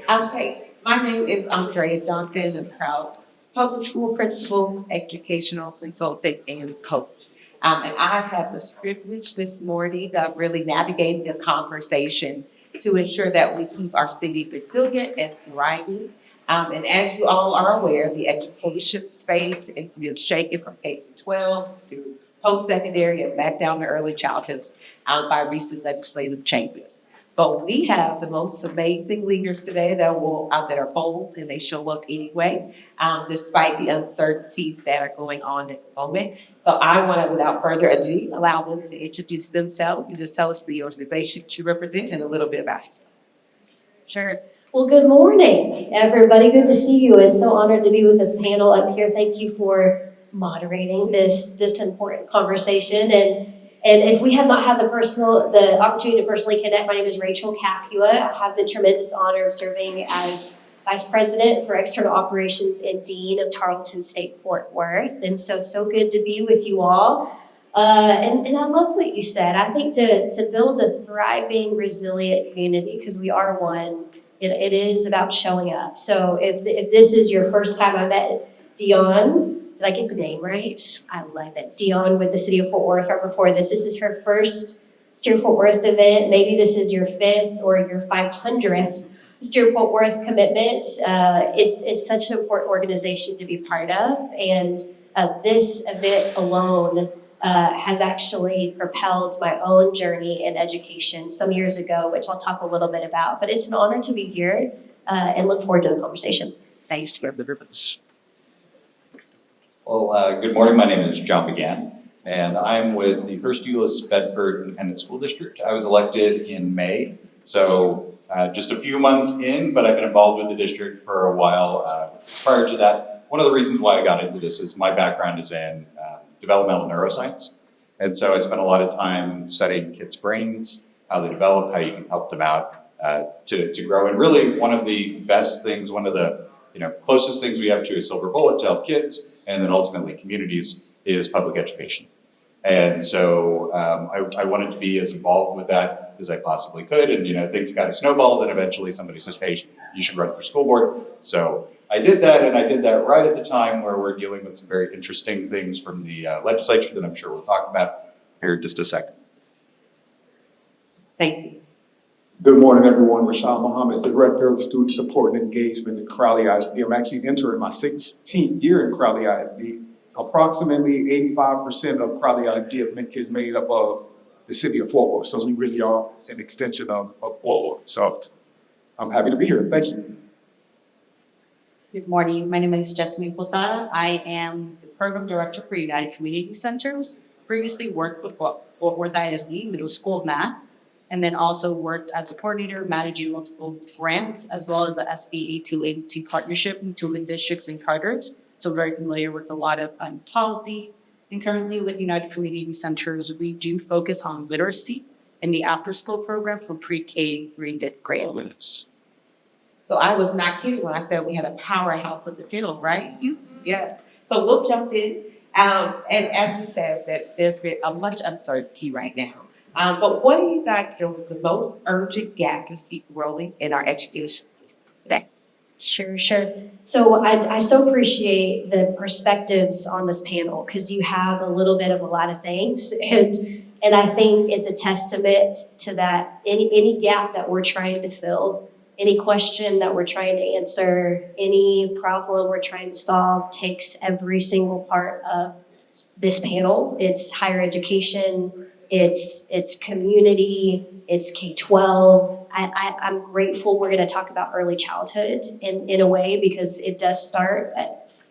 Okay, my name is Andrea Johnson. I'm proud public school principal, educational consultant, and coach. And I have the privilege this morning of really navigating the conversation to ensure that we keep our city resilient and thriving. And as you all are aware, the education space is being shaken from K to 12 to post-secondary and back down to early childhood by recent legislative changes. But we have the most amazing leaders today that are bold and they show up anyway, despite the uncertainties that are going on at the moment. So I want to, without further ado, allow them to introduce themselves and just tell us the organization you represent and a little bit about you. Sure. Well, good morning, everybody. Good to see you, and so honored to be with this panel up here. Thank you for moderating this important conversation. And if we have not had the opportunity to personally connect, my name is Rachel Capua. I have the tremendous honor of serving as Vice President for External Operations and Dean of Tarleton State Fort Worth. And so good to be with you all. And I love what you said. I think to build a thriving, resilient community, because we are one, it is about showing up. So if this is your first time, I met Dion. Did I get the name right? I love it. Dion with the City of Fort Worth right before this. This is her first City of Fort Worth event. Maybe this is your 5th or your 500th City of Fort Worth commitment. It's such an important organization to be part of. And this event alone has actually propelled my own journey in education some years ago, which I'll talk a little bit about. But it's an honor to be here and look forward to the conversation. Thanks for the ribbons. Well, good morning. My name is John McGann, and I'm with the First Euless Bedford Independent School District. I was elected in May, so just a few months in, but I've been involved with the district for a while. Prior to that, one of the reasons why I got into this is my background is in developmental neuroscience. And so I spent a lot of time studying kids' brains, how they develop, how you can help them out to grow. And really one of the best things, one of the closest things we have to a silver bullet to help kids and then ultimately communities is public education. And so I wanted to be as involved with that as I possibly could. And things got a snowball, then eventually somebody says, hey, you should run for school board. So I did that, and I did that right at the time where we're dealing with some very interesting things from the legislature that I'm sure we'll talk about here in just a second. Thank you. Good morning, everyone. Rashad Muhammad, Director of Student Support and Engagement in Crowley ISD. I'm actually entering my 16th year in Crowley ISD. Approximately 85% of Crowley ISD is made up of the city of Fort Worth. So we really are an extension of Fort Worth. So I'm happy to be here. Thank you. Good morning. My name is Jasmine Posada. I am the Program Director for United Community Centers. Previously worked with Fort Worth ISD Middle School Math, and then also worked as a coordinator managing multiple grants, as well as the SB 8282 partnership between districts and charters. So very familiar with a lot of policy. And currently with United Community Centers, we do focus on literacy in the after-school program for pre-K through 5th grade. So I was not kidding when I said we had a powerhouse of the field, right? Yeah. So we'll jump in. And as you said, that there's been a much uncertainty right now. But what do you guys feel is the most urgent gap you see growing in our education today? Sure. So I so appreciate the perspectives on this panel because you have a little bit of a lot of things. And I think it's a testament to that any gap that we're trying to fill, any question that we're trying to answer, any problem we're trying to solve takes every single part of this panel. It's higher education, it's community, it's K-12. I'm grateful we're going to talk about early childhood in a way because it does start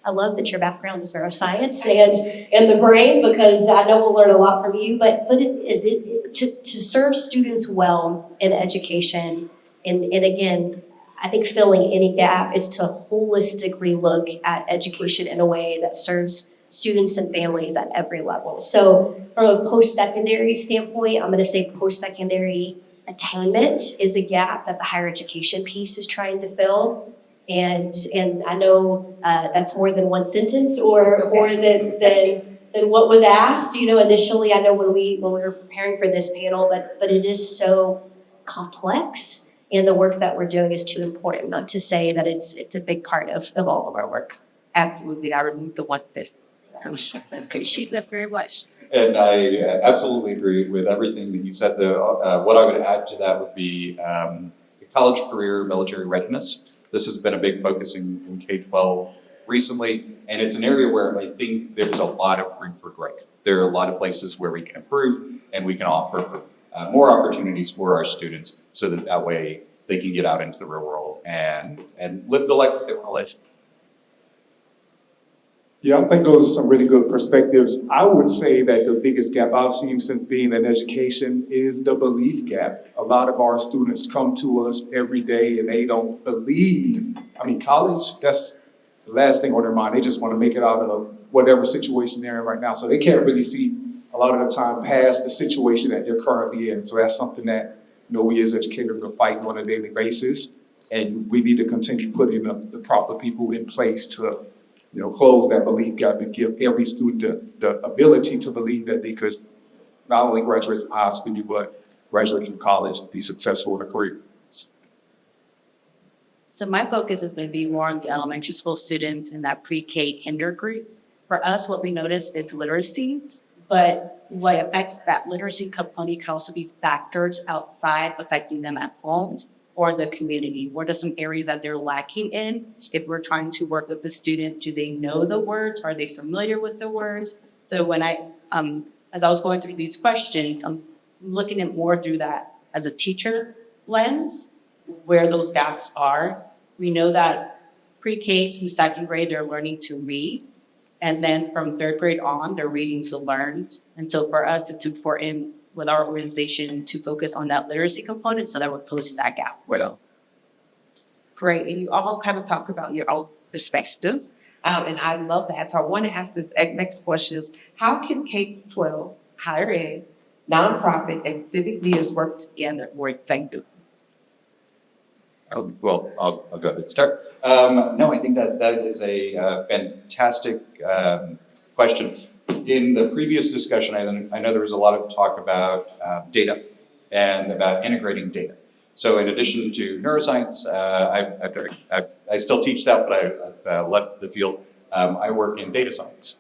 I love that your background is neuroscience and the brain because I know we'll learn a lot from you, but to serve students well in education and again, I think filling any gap is to holistically look at education in a way that serves students and families at every level. So from a post-secondary standpoint, I'm going to say post-secondary attainment is a gap that the higher education piece is trying to fill. And I know that's more than one sentence or more than what was asked, initially. I know when we were preparing for this panel, but it is so complex and the work that we're doing is too important not to say that it's a big part of all of our work. Absolutely, I removed the one thing. I appreciate that very much. And I absolutely agree with everything that you said. What I would add to that would be the college career military readiness. This has been a big focus in K-12 recently, and it's an area where I think there's a lot of room for growth. There are a lot of places where we can improve and we can offer more opportunities for our students so that way they can get out into the real world and live the life that they want to live. Yeah, I think those are some really good perspectives. I would say that the biggest gap I've seen since being in education is the belief gap. A lot of our students come to us every day and they don't believe. I mean, college, that's the last thing on their mind. They just want to make it out of whatever situation they're in right now. So they can't really see a lot of the time past the situation that they're currently in. So that's something that, we as educators are fighting on a daily basis. And we need to continue putting the proper people in place to close that belief gap and give every student the ability to believe that they could not only graduate from high school, but graduate from college and be successful in a career. So my focus is going to be more on the elementary school students in that pre-K kinder group. For us, what we notice is literacy, but what affects that literacy component can also be factors outside affecting them at home or the community. What are some areas that they're lacking in? If we're trying to work with the student, do they know the words? Are they familiar with the words? So when as I was going through these questions, I'm looking at more through that as a teacher lens, where those gaps are. We know that pre-K through second grade, they're learning to read. And then from third grade on, their readings are learned. And so for us, it's important with our organization to focus on that literacy component so that we're closing that gap. Well, great, and you all kind of talk about your own perspective, and I love that. So I want to ask this next question is, how can K-12, higher ed, nonprofit, and civic leaders work together more effectively? Well, I'll go ahead and start. No, I think that is a fantastic question. In the previous discussion, I know there was a lot of talk about data and about integrating data. So in addition to neuroscience, I still teach that, but I've left the field. I work in data science.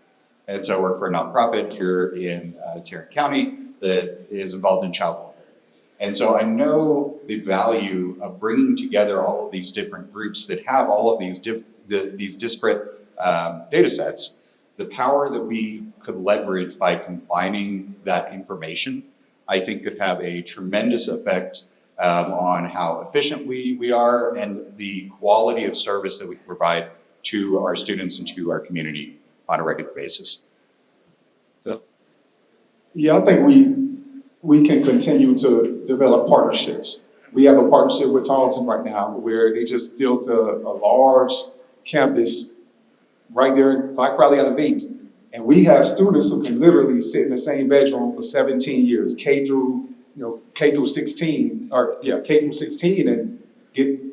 And so I work for a nonprofit here in Tarrant County that is involved in child welfare. And so I know the value of bringing together all of these different groups that have all of these disparate data sets, the power that we could leverage by combining that information, I think could have a tremendous effect on how efficient we are and the quality of service that we provide to our students and to our community on a regular basis. So. Yeah, I think we can continue to develop partnerships. We have a partnership with Tarleton right now where they just built a large campus right there by Crowley out of 8. And we have students who can literally sit in the same bedroom for 17 years, K through 16, and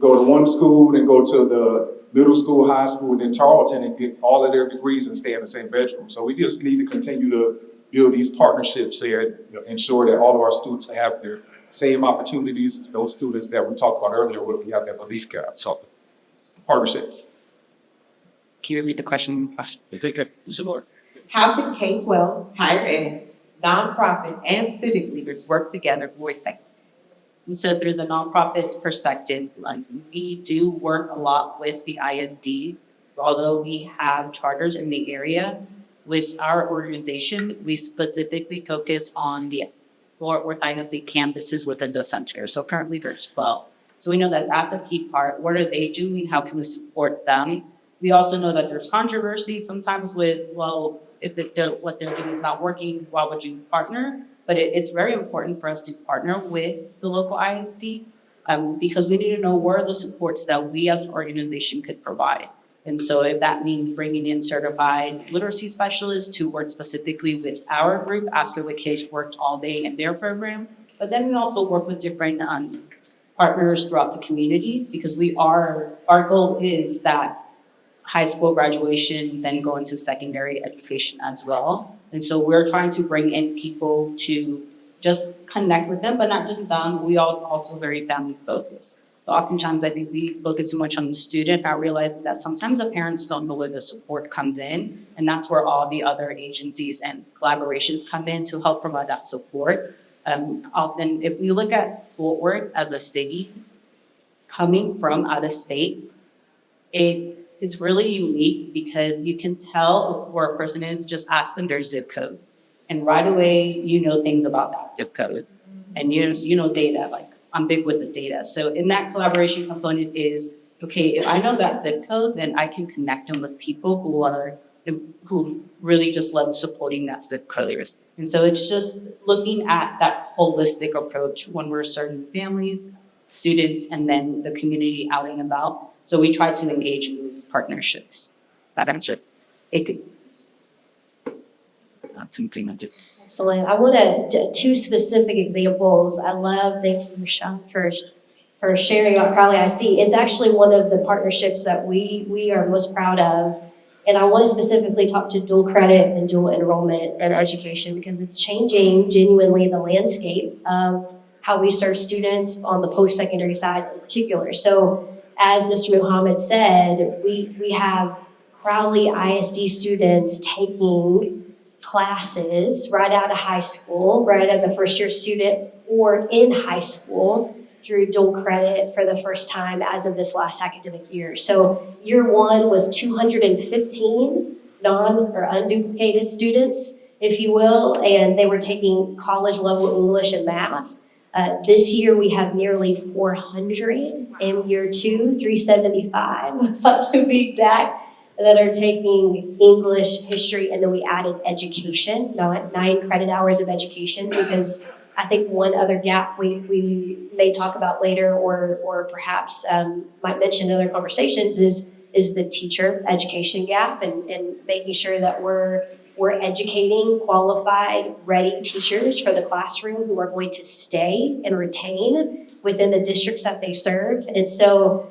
go to one school and go to the middle school, high school, and then Tarleton and get all of their degrees and stay in the same bedroom. So we just need to continue to build these partnerships there and ensure that all of our students have their same opportunities as those students that we talked about earlier where we have that belief gap. So partnership. Can you repeat the question? Similar. How can K-12, higher ed, nonprofit, and civic leaders work together more effectively? And so through the nonprofit perspective, we do work a lot with the ISD, although we have charters in the area. With our organization, we specifically focus on the Fort Worth ISD campuses within the center. So currently there's 12. So we know that that's a key part. What are they doing? How can we support them? We also know that there's controversy sometimes with, well, if what they're doing is not working, why would you partner? But it's very important for us to partner with the local ISD because we need to know where are the supports that we as an organization could provide. And so if that means bringing in certified literacy specialists to work specifically with our group after the kids worked all day in their program, but then we also work with different partners throughout the community because our goal is that high school graduation, then go into secondary education as well. And so we're trying to bring in people to just connect with them, but not just them. We are also very family focused. So oftentimes I think we focus too much on the student, not realizing that sometimes the parents don't know where the support comes in. And that's where all the other agencies and collaborations come in to help provide that support. Often, if we look at Fort Worth as a city, coming from out of state, it is really unique because you can tell where a person is, just ask them their zip code. And right away, you know things about that zip code. And you know data, like I'm big with the data. So in that collaboration component is, okay, if I know that zip code, then I can connect them with people who really just love supporting that zip code. And so it's just looking at that holistic approach when we're serving families, students, and then the community out and about. So we try to engage in these partnerships. That answered it. That's something I do. Excellent. I want to two specific examples. I love, thank you, Michelle, for sharing about Crowley ISD. It's actually one of the partnerships that we are most proud of. And I want to specifically talk to dual credit and dual enrollment and education because it's changing genuinely the landscape of how we serve students on the post-secondary side in particular. So as Mr. Muhammad said, we have Crowley ISD students taking classes right out of high school, right as a first-year student or in high school through dual credit for the first time as of this last academic year. So year one was 215 or unduplicated students, if you will, and they were taking college level English and math. This year we have nearly 400 in year two, 375 to be exact, that are taking English, history, and then we added education, 9 credit hours of education, because I think one other gap we may talk about later or perhaps might mention in other conversations is the teacher education gap and making sure that we're educating qualified, ready teachers for the classroom who are going to stay and retain within the districts that they serve. And so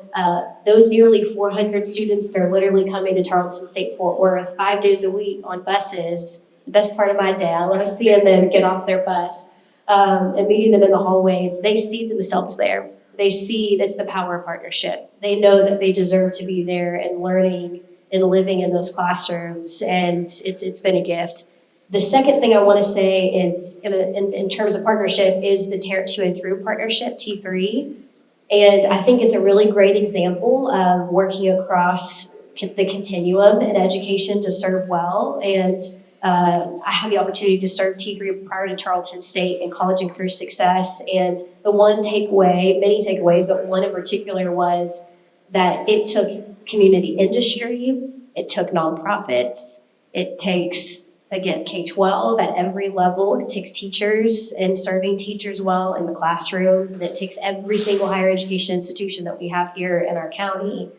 those nearly 400 students, they're literally coming to Tarleton State Fort Worth 5 days a week on buses. It's the best part of my day. I love seeing them get off their bus and meeting them in the hallways. They see themselves there. They see that's the power of partnership. They know that they deserve to be there and learning and living in those classrooms, and it's been a gift. The second thing I want to say is, in terms of partnership, is the Tarrant 2 and Through partnership, T3. And I think it's a really great example of working across the continuum in education to serve well. And I had the opportunity to serve T3 prior to Tarleton State in college and career success. And the one takeaway, many takeaways, but one in particular was that it took community industry, it took nonprofits, it takes, again, K-12 at every level, it takes teachers and serving teachers well in the classrooms, and it takes every single higher education institution that we have here in our county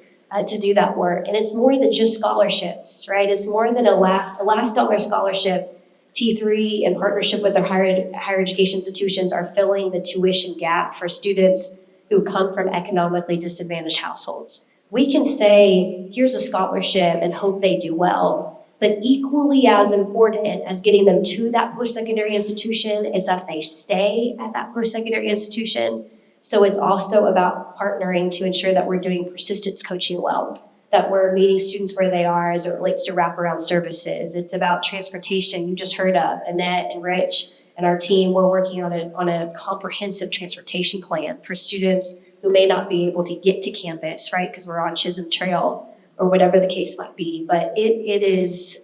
to do that work. And it's more than just scholarships, right? It's more than a last dollar scholarship. T3 in partnership with our higher education institutions are filling the tuition gap for students who come from economically disadvantaged households. We can say, here's a scholarship and hope they do well, but equally as important as getting them to that post-secondary institution is that they stay at that post-secondary institution. So it's also about partnering to ensure that we're doing persistence coaching well, that we're meeting students where they are as it relates to wraparound services. It's about transportation. You just heard of Annette and Rich and our team. We're working on a comprehensive transportation plan for students who may not be able to get to campus, right, because we're on Chisholm Trail or whatever the case might be. But it is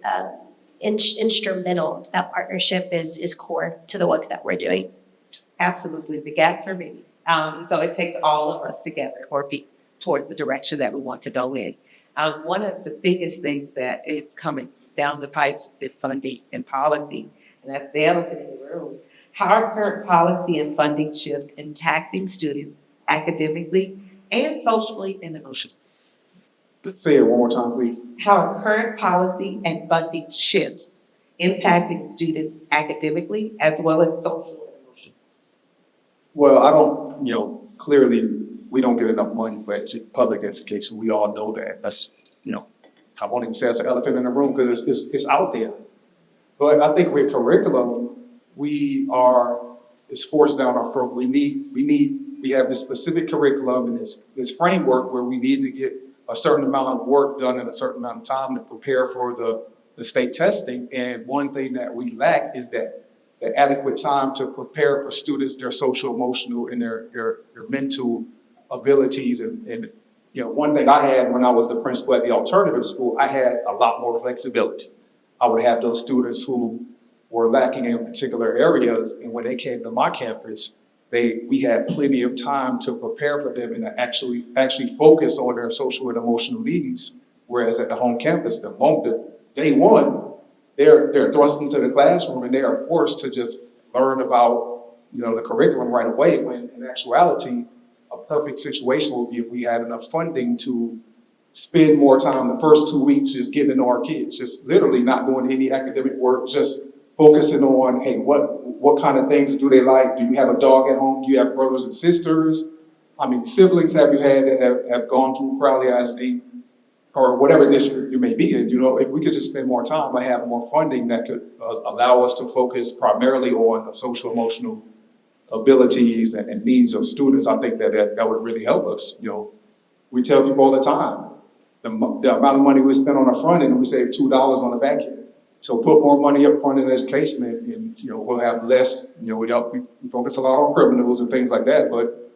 instrumental. That partnership is core to the work that we're doing. Absolutely, the gaps are many. So it takes all of us together or be toward the direction that we want to go in. One of the biggest things that is coming down the pipes is funding and policy, and that's the elephant in the room. How are current policy and funding shifts impacting students academically and socially and emotionally? Say it one more time, please. How are current policy and funding shifts impacting students academically as well as socially and emotionally? Well, I don't, clearly we don't get enough money for public education. We all know that. That's, I won't even say it's an elephant in the room because it's out there. But I think with curriculum, it's forced down our throat. We need we have this specific curriculum and this framework where we need to get a certain amount of work done in a certain amount of time to prepare for the state testing. And one thing that we lack is that the adequate time to prepare for students, their social, emotional, and their mental abilities. And one thing I had when I was the principal at the alternative school, I had a lot more flexibility. I would have those students who were lacking in particular areas, and when they came to my campus, we had plenty of time to prepare for them and to actually focus on their social and emotional needs. Whereas at the home campus, the moment day one, they're thrust into the classroom and they are forced to just learn about the curriculum right away. When in actuality, a perfect situation would be if we had enough funding to spend more time the first 2 weeks just getting to know our kids, just literally not doing any academic work, just focusing on, hey, what kind of things do they like? Do you have a dog at home? Do you have brothers and sisters? How many siblings have you had that have gone through Crowley ISD or whatever district you may be in? If we could just spend more time and have more funding that could allow us to focus primarily on the social emotional abilities and needs of students, I think that would really help us. We tell people all the time, the amount of money we spend on the front end, we save $2 on the back end. So put more money up front in education and we'll have less, we focus a lot on criminals and things like that, but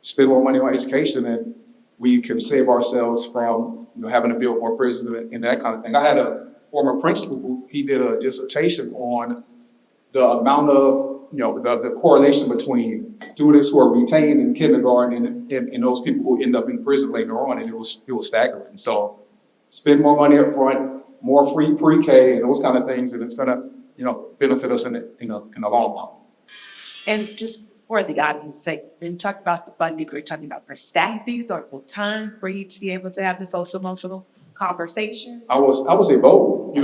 spend more money on education and we can save ourselves from having to build more prisons and that kind of thing. I had a former principal who he did a dissertation on the amount of the correlation between students who are retained in kindergarten and those people who end up in prison later on, and it was staggering. So spend more money up front, more free pre-K and those kind of things, and it's gonna benefit us in the long run. And just for the audience sake, when you talk about the funding, we're talking about for staffing or for time for you to be able to have the social emotional conversation. I would say both.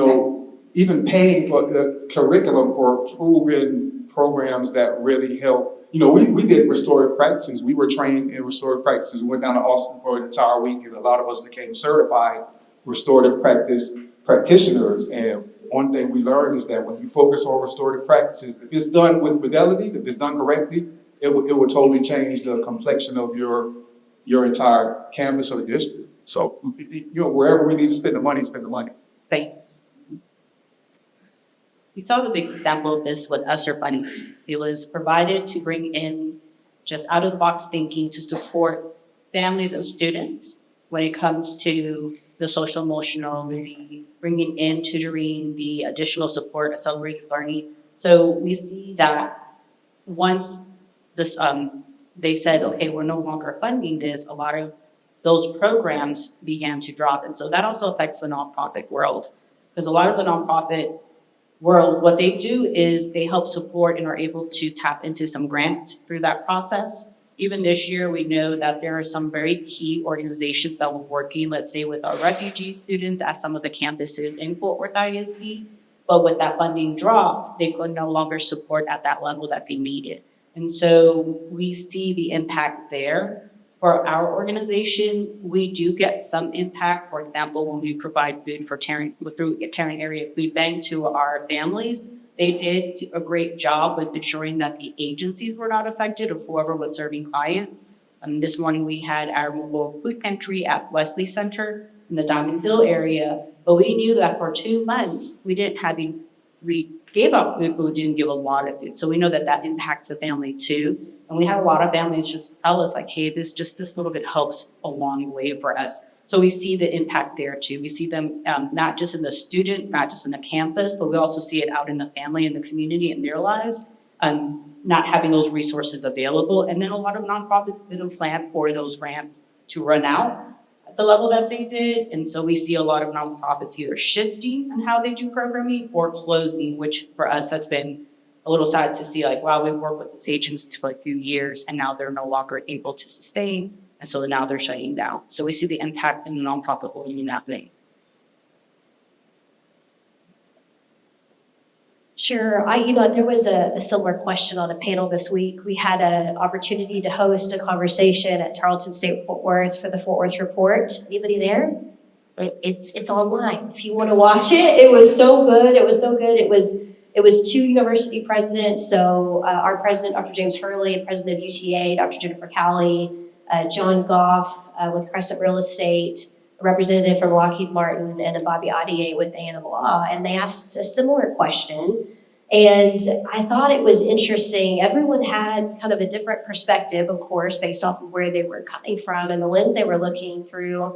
Even paying for the curriculum for proven programs that really help. We did restorative practices. We were trained in restorative practices. We went down to Austin for an entire week, and a lot of us became certified restorative practice practitioners. And one thing we learned is that when you focus on restorative practices, if it's done with fidelity, if it's done correctly, it will totally change the complexion of your entire campus or district. So, wherever we need to spend the money, spend the money. Thank you. We saw the big example of this with ESSER funding. It was provided to bring in just out-of-the-box thinking to support families and students when it comes to the social emotional, bringing in tutoring, the additional support, accelerated learning. So we see that once this, they said, okay, we're no longer funding this, a lot of those programs began to drop. And so that also affects the nonprofit world, because a lot of the nonprofit world, what they do is they help support and are able to tap into some grants through that process. Even this year, we know that there are some very key organizations that were working, let's say, with our refugee students at some of the campuses in Fort Worth ISD. But with that funding dropped, they could no longer support at that level that they needed. And so we see the impact there. For our organization, we do get some impact. For example, when we provide food for through Tarrant Area Food Bank to our families, they did a great job with ensuring that the agencies were not affected or whoever was serving clients. This morning we had our mobile food pantry at Wesley Center in the Diamond Hill area, but we knew that for 2 months we gave out food, but we didn't give a lot of food. So we know that impacts the family too. And we had a lot of families just tell us like, hey, this little bit helps a long way for us. So we see the impact there too. We see them not just in the student, not just in the campus, but we also see it out in the family and the community in their lives, not having those resources available. And then a lot of nonprofits didn't plan for those grants to run out at the level that they did. And so we see a lot of nonprofits either shifting on how they do programming or closing, which for us has been a little sad to see, like, wow, we've worked with these agencies for a few years and now they're no longer able to sustain. And so now they're shutting down. So we see the impact in the nonprofit world in that way. Sure. There was a similar question on a panel this week. We had an opportunity to host a conversation at Tarleton State Fort Worth for the Fort Worth Report. Anybody there? It's online. If you want to watch it, it was so good. It was it was 2 university presidents. So our president, Dr. James Hurley, president of UTA, Dr. Jennifer Cowley, John Goff with Crescent Real Estate, a representative from Lockheed Martin, and a Bobby Audier with A&M Law. And they asked a similar question. And I thought it was interesting. Everyone had kind of a different perspective, of course, based off of where they were coming from and the lens they were looking through.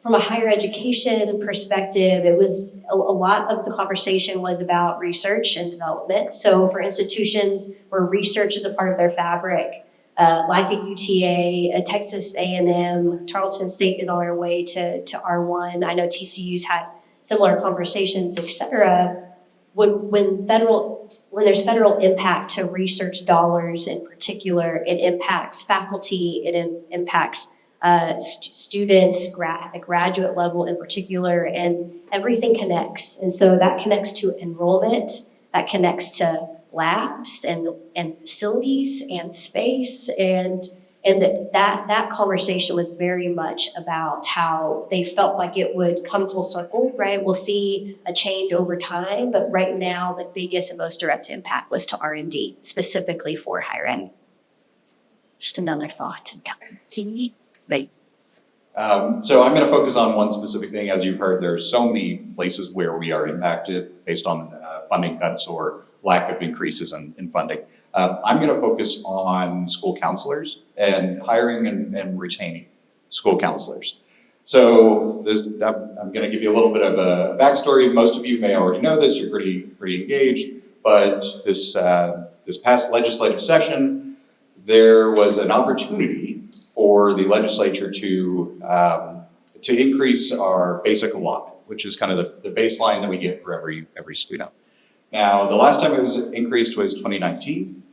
From a higher education perspective, it was a lot of the conversation was about research and development. So for institutions where research is a part of their fabric, like a UTA, a Texas A&M, Tarleton State is on our way to R1. I know TCU's had similar conversations, et cetera. When there's federal impact to research dollars in particular, it impacts faculty, it impacts students at the graduate level in particular, and everything connects. And so that connects to enrollment, that connects to labs and facilities and space, and that conversation was very much about how they felt like it would come full circle, right? We'll see a change over time, but right now the biggest and most direct impact was to R&D, specifically for higher ed. Just another thought. TV, right? So I'm going to focus on one specific thing. As you've heard, there are so many places where we are impacted based on funding cuts or lack of increases in funding. I'm going to focus on school counselors and hiring and retaining school counselors. So I'm going to give you a little bit of a backstory. Most of you may already know this. You're pretty engaged. But this past legislative session, there was an opportunity for the legislature to increase our basic allotment, which is kind of the baseline that we get for every student. Now, the last time it was increased was 2019.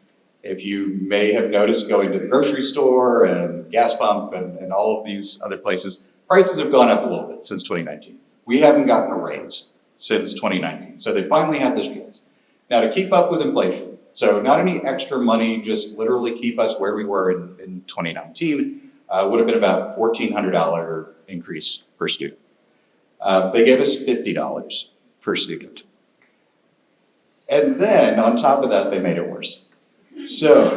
If you may have noticed going to the grocery store and gas pump and all of these other places, prices have gone up a little bit since 2019. We haven't gotten a raise since 2019. So they finally had this chance. Now, to keep up with inflation, so not any extra money, just literally keep us where we were in 2019, would have been about $1,400 increase per student. They gave us $50 per student. And then on top of that, they made it worse. So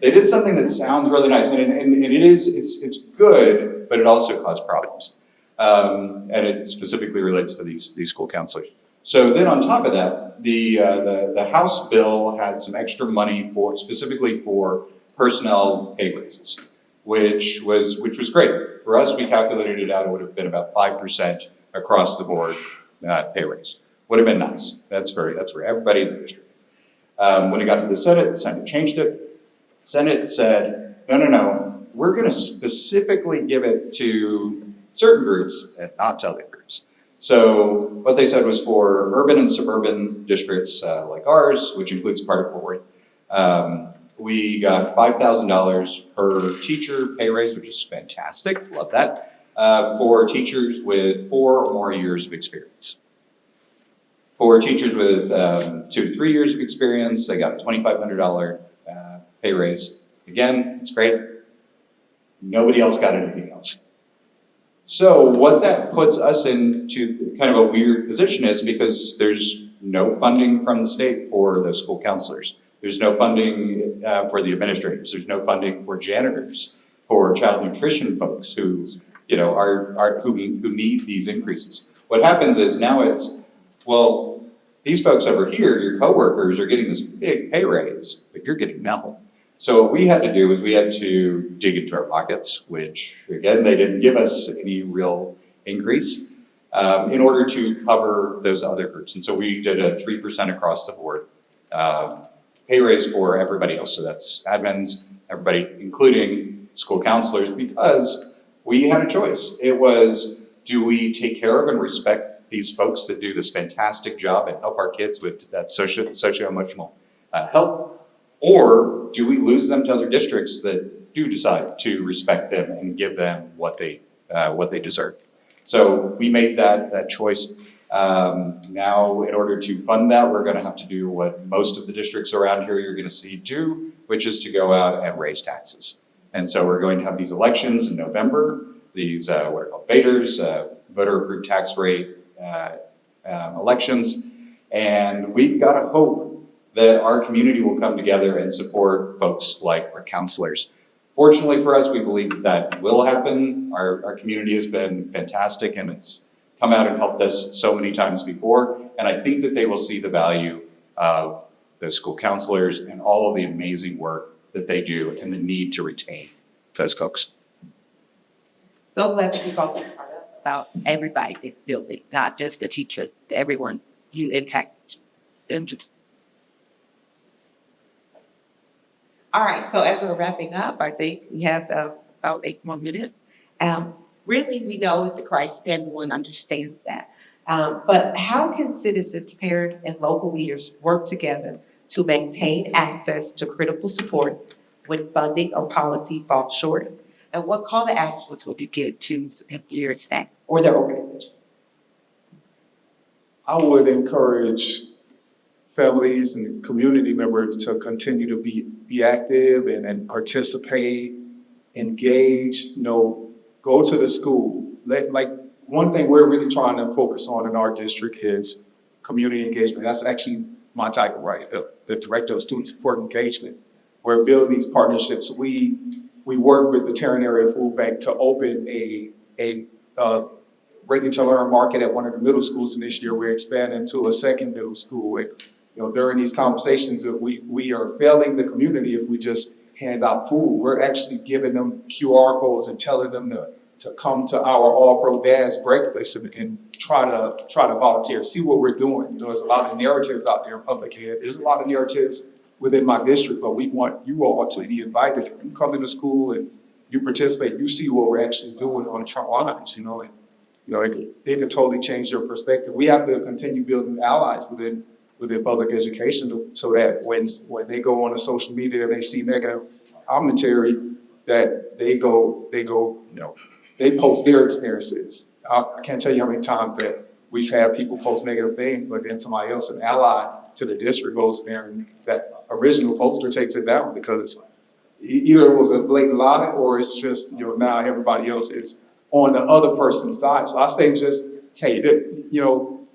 they did something that sounds really nice, and it's good, but it also caused problems. And it specifically relates to these school counselors. So then on top of that, the House bill had some extra money specifically for personnel pay raises, which was great. For us, we calculated it out, it would have been about 5% across the board pay raise. Would have been nice. That's for everybody in the district. When it got to the Senate changed it. Senate said, no, we're going to specifically give it to certain groups and not to other groups. So what they said was for urban and suburban districts like ours, which includes part of Fort Worth, we got $5,000 per teacher pay raise, which is fantastic. Love that. For teachers with 4 or more years of experience. For teachers with 2 to 3 years of experience, they got $2,500 pay raise. Again, it's great. Nobody else got anything else. So what that puts us into kind of a weird position is because there's no funding from the state for the school counselors. There's no funding for the administrators. There's no funding for janitors, for child nutrition folks who need these increases. What happens is now it's, well, these folks over here, your coworkers, are getting this big pay raise, but you're getting nothing. So what we had to do is we had to dig into our pockets, which again, they didn't give us any real increase in order to cover those other groups. And so we did a 3% across the board pay raise for everybody else. So that's admins, everybody, including school counselors, because we had a choice. It was, do we take care of and respect these folks that do this fantastic job and help our kids with that socio-emotional help? Or do we lose them to other districts that do decide to respect them and give them what they deserve? So we made that choice. Now, in order to fund that, we're going to have to do what most of the districts around here you're going to see do, which is to go out and raise taxes. And so we're going to have these elections in November, these what are called VATers, voter approved tax rate elections. And we've got to hope that our community will come together and support folks like our counselors. Fortunately for us, we believe that will happen. Our community has been fantastic and it's come out and helped us so many times before. And I think that they will see the value of the school counselors and all of the amazing work that they do and the need to retain those folks. So glad to be talking about everybody in the building, not just the teachers, everyone you impact. All right, so as we're wrapping up, I think we have about 8 more minutes. Really, we know it's a crisis, everyone understands that. But how can citizens, parents, and local leaders work together to maintain access to critical support when funding or policy falls short? And what call to actions would you give to your staff or their organization? I would encourage families and community members to continue to be active and participate, engage, go to the school. One thing we're really trying to focus on in our district is community engagement. That's actually my title, right? The Director of Student Support Engagement. We're building these partnerships. We work with the Tarrant Area Food Bank to open a Ready to Learn market at one of the middle schools, and this year we're expanding to a second middle school. And, during these conversations that we are failing the community if we just hand out food. We're actually giving them QR codes and telling them to come to our All Pro Dads breakfast and try to volunteer, see what we're doing. There's a lot of narratives out there in public ed. There's a lot of narratives within my district, but we want you all to be invited. You come into school and you participate, you see what we're actually doing on the front lines, it can totally change your perspective. We have to continue building allies within public education so that when they go on to social media and they see negative commentary, that they post their experiences. I can't tell you how many times that we've had people post negative things, but then somebody else, an ally to the district, goes there and that original poster takes it down because either it was a blatant lie or it's just, now everybody else is on the other person's side. So I say just, hey,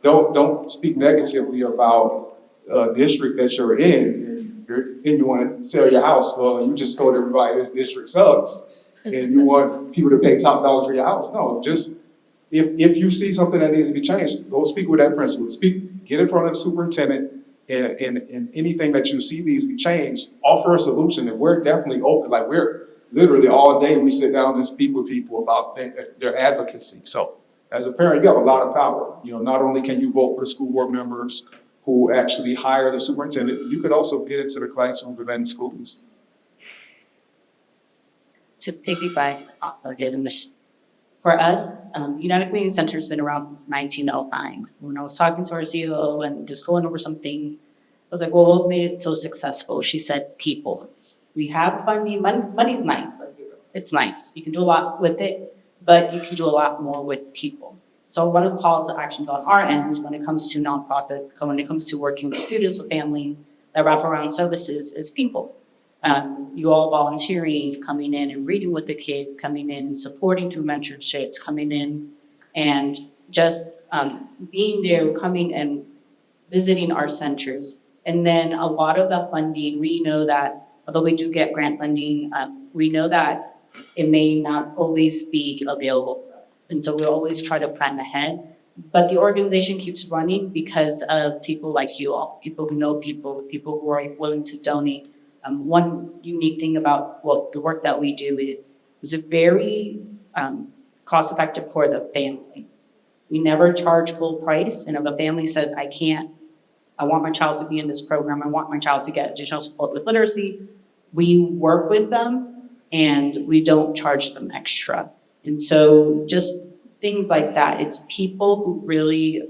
don't speak negatively about a district that you're in. And you want to sell your house. Well, you just told everybody this district sucks and you want people to pay top dollar for your house. No, just if you see something that needs to be changed, go speak with that principal. Get in front of the superintendent and anything that you see needs to be changed, offer a solution. And we're definitely open. Like we're literally all day, we sit down and speak with people about their advocacy. So as a parent, you have a lot of power. Not only can you vote for the school board members who actually hire the superintendent, you could also get into the classroom within schools. To piggyback again, for us, United Community Center has been around since 1909. When I was talking to our CEO and just going over something, I was like, well, what made it so successful? She said, people. We have funding, money's nice. It's nice. You can do a lot with it, but you can do a lot more with people. So one of the calls to actions on our end when it comes to nonprofit, when it comes to working with students, with families, that wraparound services is people. You all volunteering, coming in and reading with the kids, coming in, supporting through mentorships, coming in and just being there, coming and visiting our centers. And then a lot of the funding, we know that, although we do get grant funding, we know that it may not always be available. And so we always try to plan ahead. But the organization keeps running because of people like you all, people who know people who are willing to donate. One unique thing about the work that we do is very cost-effective for the family. We never charge full price, and if a family says, I want my child to be in this program, I want my child to get additional support with literacy, we work with them and we don't charge them extra. And so just things like that, it's people who really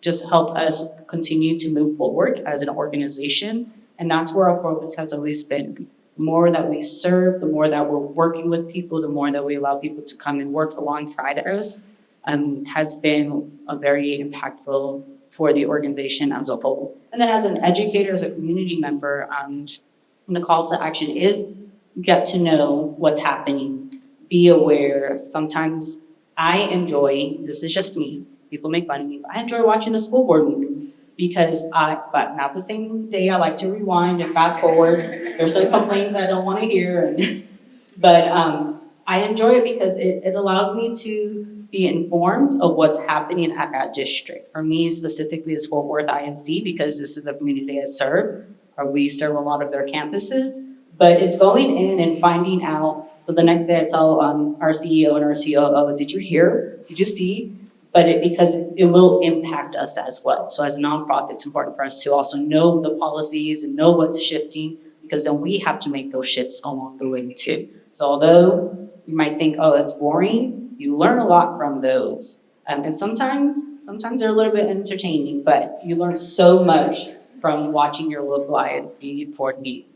just help us continue to move forward as an organization. And that's where our focus has always been. The more that we serve, the more that we're working with people, the more that we allow people to come and work alongside us, has been a very impactful for the organization as a whole. And then as an educator, as a community member, the call to action is get to know what's happening, be aware. Sometimes I enjoy, this is just me, people make fun of me, but I enjoy watching the school board meeting. but not the same day. I like to rewind and fast forward. There's some complaints I don't want to hear, but I enjoy it because it allows me to be informed of what's happening at that district. For me specifically, it's Fort Worth ISD because this is the community I serve, or we serve a lot of their campuses. But it's going in and finding out. So the next day I tell our CEO and our COO, did you hear? Did you see? But because it will impact us as well. So as a nonprofit, it's important for us to also know the policies and know what's shifting, because then we have to make those shifts along the way too. So although you might think, oh, it's boring, you learn a lot from those. And sometimes they're a little bit entertaining, but you learn so much from watching your local ISD coordinate.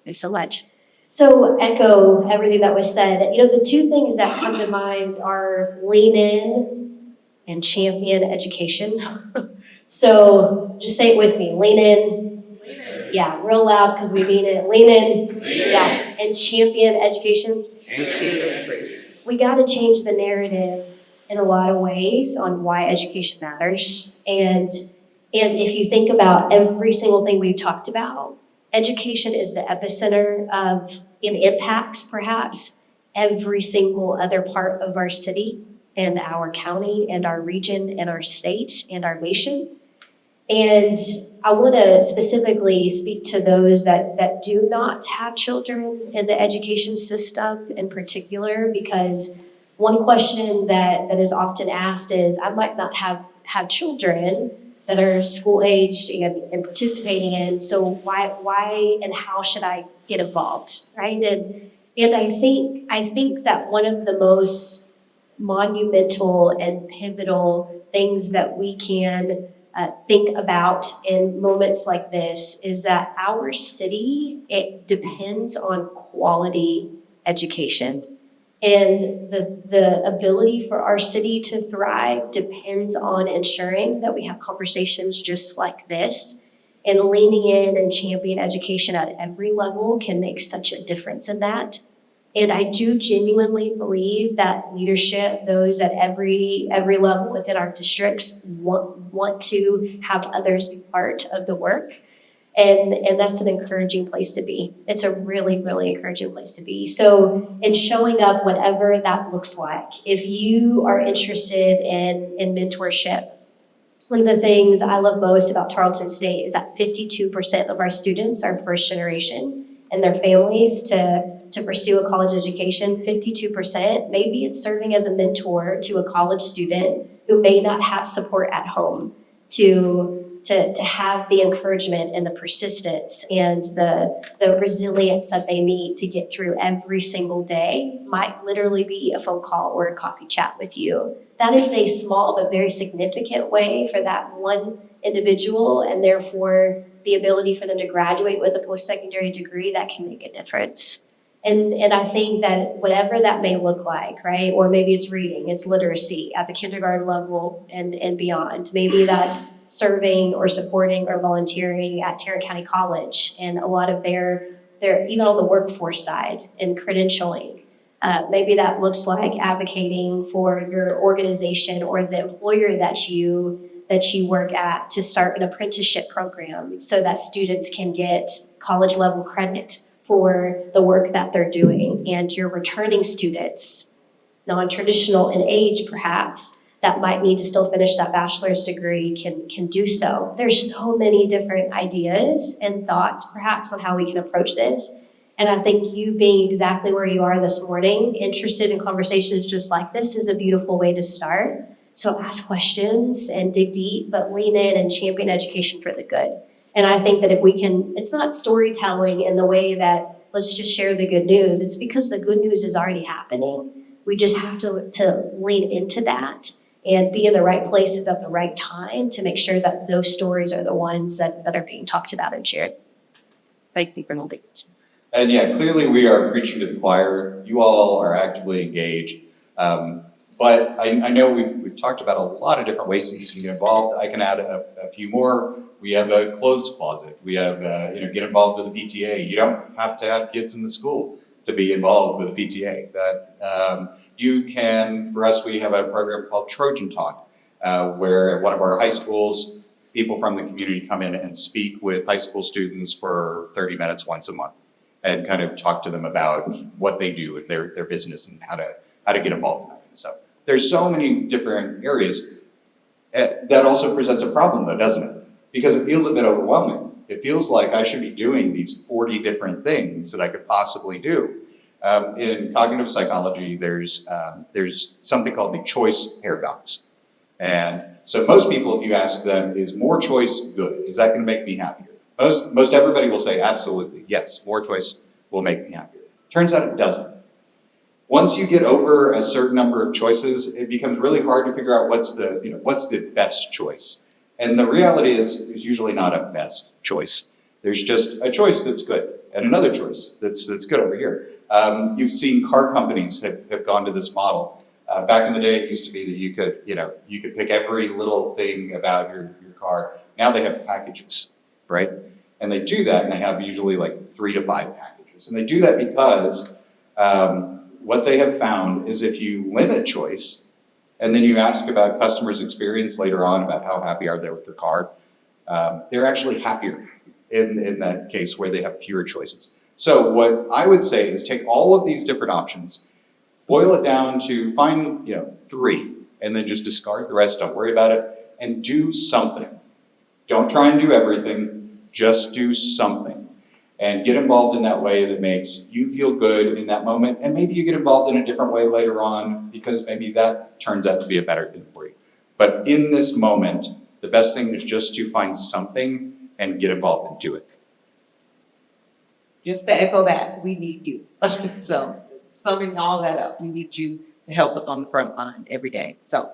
There's so much. So echo everything that was said. You know, the two things that come to mind are lean in and champion education. So just say it with me, lean in. Yeah, real loud because we mean it. Lean in. Yeah, and champion education. We got to change the narrative in a lot of ways on why education matters. And if you think about every single thing we've talked about, education is the epicenter of, and impacts perhaps every single other part of our city and our county and our region and our state and our nation. And I want to specifically speak to those that do not have children in the education system in particular, because one question that is often asked is, I might not have children that are school aged and participating in, so why and how should I get involved, right? And I think that one of the most monumental and pivotal things that we can think about in moments like this is that our city, it depends on quality education. And the ability for our city to thrive depends on ensuring that we have conversations just like this. And leaning in and championing education at every level can make such a difference in that. And I do genuinely believe that leadership, those at every level within our districts want to have others be part of the work. And that's an encouraging place to be. It's a really, really encouraging place to be. So in showing up, whatever that looks like, if you are interested in mentorship, one of the things I love most about Tarleton State is that 52% of our students are first generation and their families to pursue a college education. 52%, maybe it's serving as a mentor to a college student who may not have support at home to have the encouragement and the persistence and the resilience that they need to get through every single day. Might literally be a phone call or a coffee chat with you. That is a small but very significant way for that one individual, and therefore the ability for them to graduate with a post-secondary degree that can make a difference. And I think that whatever that may look like, right? Or maybe it's reading, it's literacy at the kindergarten level and beyond. Maybe that's serving or supporting or volunteering at Tarrant County College and a lot of their even on the workforce side and credentialing. Maybe that looks like advocating for your organization or the employer that you work at to start an apprenticeship program so that students can get college level credit for the work that they're doing. And your returning students, non-traditional in age perhaps, that might need to still finish that bachelor's degree can do so. There's so many different ideas and thoughts perhaps on how we can approach this. And I think you being exactly where you are this morning, interested in conversations just like this, is a beautiful way to start. So ask questions and dig deep, but lean in and champion education for the good. And I think that if we can, it's not storytelling in the way that let's just share the good news. It's because the good news is already happening. We just have to lean into that and be in the right places at the right time to make sure that those stories are the ones that are being talked about and shared. Thank you for all that. And yeah, clearly we are preaching to the choir. You all are actively engaged. But I know we've talked about a lot of different ways that you can get involved. I can add a few more. We have a clothes closet. We have, get involved with the PTA. You don't have to have kids in the school. to be involved with the PTA. That you can, for us, we have a program called Trojan Talk, where at one of our high schools, people from the community come in and speak with high school students for 30 minutes once a month and kind of talk to them about what they do with their business and how to get involved in that. So there's so many different areas. That also presents a problem though, doesn't it? Because it feels a bit overwhelming. It feels like I should be doing these 40 different things that I could possibly do. In cognitive psychology, there's something called the choice paradox. And so most people, if you ask them, is more choice good? Is that going to make me happier? Most everybody will say absolutely, yes, more choice will make me happier. Turns out it doesn't. Once you get over a certain number of choices, it becomes really hard to figure out what's the best choice. And the reality is there's usually not a best choice. There's just a choice that's good and another choice that's good over here. You've seen car companies have gone to this model. Back in the day, it used to be that you could pick every little thing about your car. Now they have packages, right? And they do that, and they have usually like 3 to 5 packages. And they do that because what they have found is if you limit choice, and then you ask about customers' experience later on about how happy are they with their car, they're actually happier in that case where they have fewer choices. So what I would say is take all of these different options, boil it down to find 3, and then just discard the rest. Don't worry about it, and do something. Don't try and do everything. Just do something, and get involved in that way that makes you feel good in that moment. And maybe you get involved in a different way later on because maybe that turns out to be a better thing for you. But in this moment, the best thing is just to find something and get involved and do it. Just to echo that, we need you. So summing all that up, we need you to help us on the front line every day. So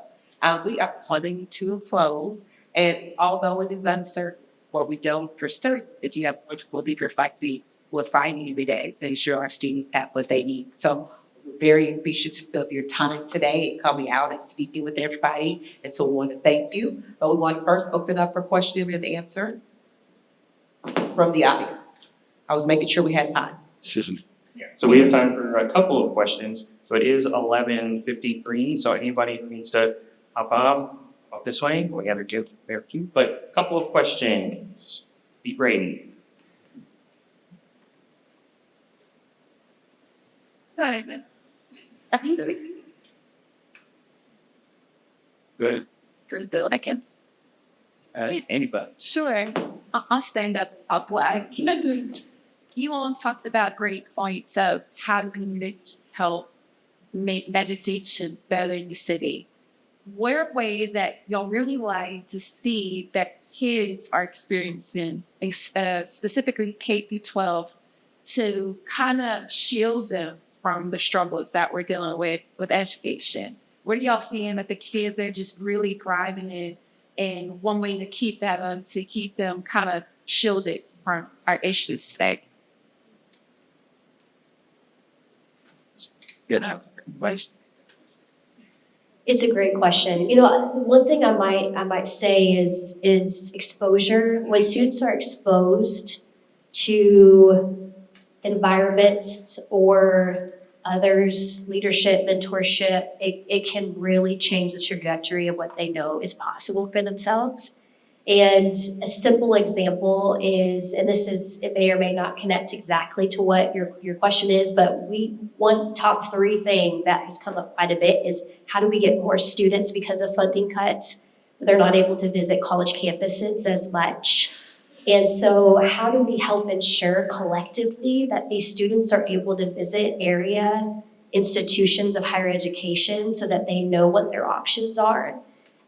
we are coming to a close, and although it is uncertain, what we don't for certain is you have will be perfectly will find every day to ensure our students have what they need. So we're very appreciative of your time today, coming out and speaking with everybody. And so we want to thank you. But we want to first open up for question and answer from the audience. I was making sure we had time. So we have time for a couple of questions. So it is 11:53. So anybody who needs to hop up this way, we have to very few. But a couple of questions. Be ready. Good. I can. Anybody? Sure. I'll stand up black. You all talked about great points of how to help make meditation better in the city. What are ways that y'all really like to see that kids are experiencing, specifically K through 12, to kind of shield them from the struggles that we're dealing with education? What are y'all seeing that the kids are just really thriving in? And one way to keep that on, to keep them kind of shielded from our issues today. Good. It's a great question. One thing I might say is exposure. When students are exposed to environments or others, leadership, mentorship, it can really change the trajectory of what they know is possible for themselves. And a simple example is, and it may or may not connect exactly to what your question is, but one top 3 thing that has come up quite a bit is how do we get more students because of funding cuts? They're not able to visit college campuses as much. And so how do we help ensure collectively that these students are able to visit area institutions of higher education so that they know what their options are,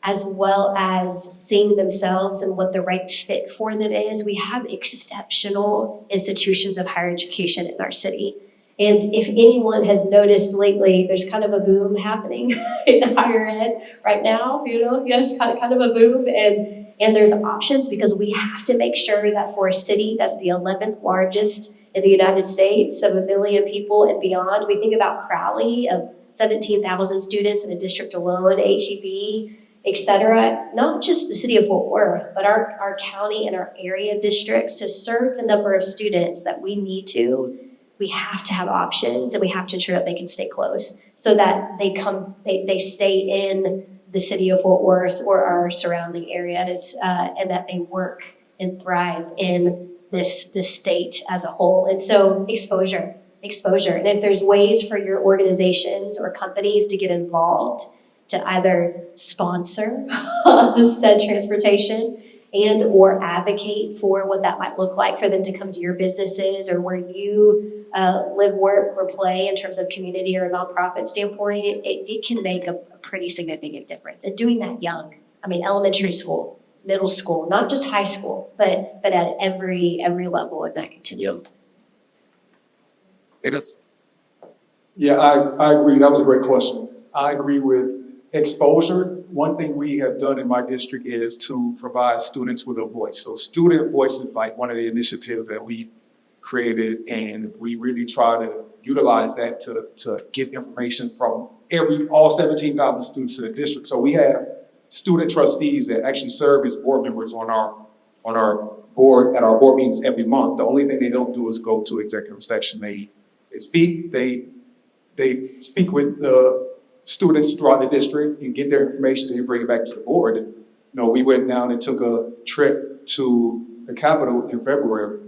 as well as seeing themselves and what the right fit for them is? We have exceptional institutions of higher education in our city. And if anyone has noticed lately, there's kind of a boom happening in higher ed right now, yes, kind of a boom. And there's options because we have to make sure that for a city that's the 11th largest in the United States of 1 million people and beyond, we think about Crowley of 17,000 students in a district alone, HEB, et cetera, not just the city of Fort Worth, but our county and our area districts to serve the number of students that we need to. we have to have options, and we have to ensure that they can stay close so that they stay in the city of Fort Worth or our surrounding areas, and that they work and thrive in this state as a whole. And so exposure. And if there's ways for your organizations or companies to get involved to either sponsor said transportation and or advocate for what that might look like for them to come to your businesses or where you live, work, or play in terms of community or a nonprofit standpoint, it can make a pretty significant difference. And doing that young, I mean, elementary school, middle school, not just high school, but at every level of that continuum. Yeah, I agree. That was a great question. I agree with exposure. One thing we have done in my district is to provide students with a voice. So student voice is like one of the initiatives that we created, and we really try to utilize that to get information from all 17,000 students in the district. So we have student trustees that actually serve as board members on our board at our board meetings every month. The only thing they don't do is go to executive session. They speak. They speak with the students throughout the district and get their information and bring it back to the board. And, we went down and took a trip to the Capitol in February,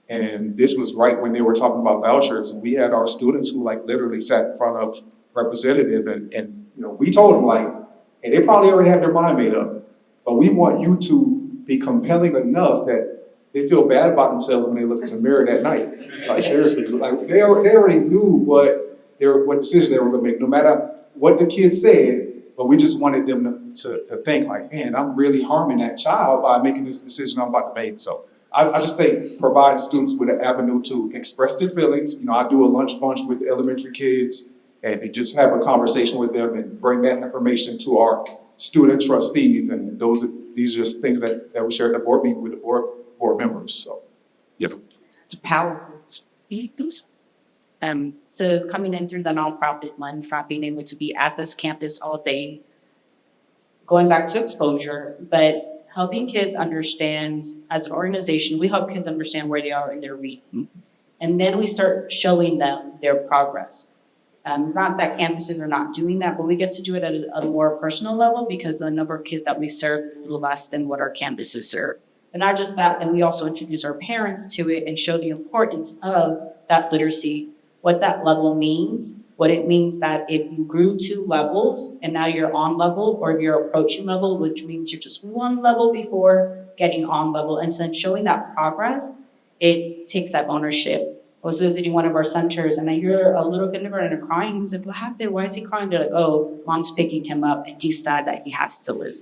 and this was right when they were talking about vouchers. And we had our students who literally sat in front of representative, and we told them and they probably already have their mind made up, but we want you to be compelling enough that they feel bad about themselves when they look in the mirror that night. Like seriously, they already knew what decision they were going to make, no matter what the kids said. But we just wanted them to think man, I'm really harming that child by making this decision I'm about to make. So I just think provide students with an avenue to express their feelings. I do a lunch bunch with the elementary kids, and just have a conversation with them and bring that information to our student trustees. And these are just things that we share at the board meeting with the board members. So, yep. It's powerful. So coming in through the nonprofit lens, not being able to be at this campus all day, going back to exposure, but helping kids understand, as an organization, we help kids understand where they are in their week. And then we start showing them their progress. Not that campuses are not doing that, but we get to do it at a more personal level because the number of kids that we serve is a little less than what our campuses serve. But not just that, then we also introduce our parents to it and show the importance of that literacy, what that level means, what it means that if you grew 2 levels and now you're on level, or you're approaching level, which means you're just 1 level before getting on level. And so in showing that progress, it takes that ownership. I was visiting one of our centers and I hear a little kindergartner crying. He was like, what happened? Why is he crying? They're like, oh, mom's picking him up and he's sad that he has to leave.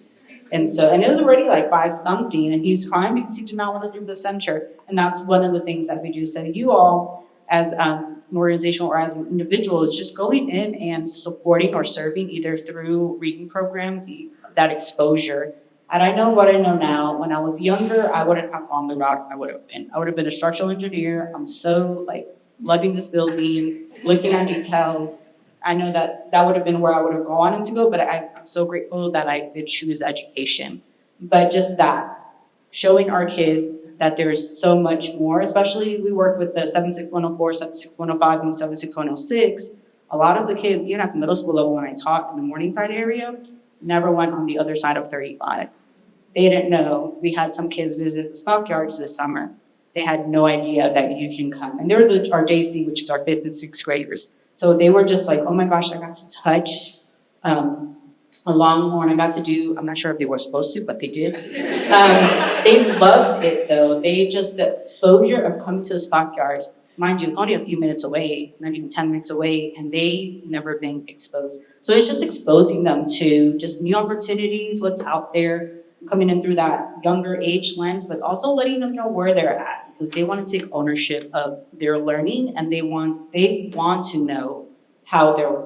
And it was already 5 something, and he's crying because he did not want to leave the center. And that's one of the things that we do. So you all, as an organization or as an individual, is just going in and supporting or serving either through reading programs, that exposure. And I know what I know now. When I was younger, I wouldn't have gone the route I would have been. I would have been a structural engineer. I'm so loving this building, looking at details. I know that would have been where I would have gone to go, but I'm so grateful that I did choose education. But just that, showing our kids that there's so much more, especially we work with the 76104, 76105, and 76106. A lot of the kids, even at the middle school level when I taught in the Morningside area, never went on the other side of 35. They didn't know. We had some kids visit the stockyards this summer. They had no idea that you can come. And they're our JC, which is our 5th and 6th graders. So they were just oh my gosh, I got to touch a longhorn. I got to do, I'm not sure if they were supposed to, but they did. They loved it though. The exposure of coming to the stockyards, mind you, it's only a few minutes away, not even 10 minutes away, and they never been exposed. So it's just exposing them to just new opportunities, what's out there, coming in through that younger age lens, but also letting them know where they're at. Because they want to take ownership of their learning, and they want to know how they're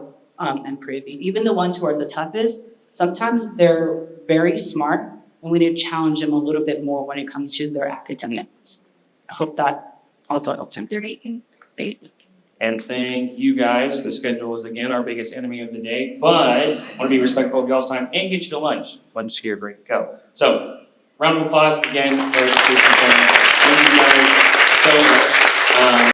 improving. Even the ones who are the toughest, sometimes they're very smart, and we need to challenge them a little bit more when it comes to their academics. I hope that also helps them. And thank you guys. The schedule is again our biggest enemy of the day, but I want to be respectful of y'all's time and get you to lunch. Lunch here, ready to go. So, round of applause again for the presentation. Thank you guys so much.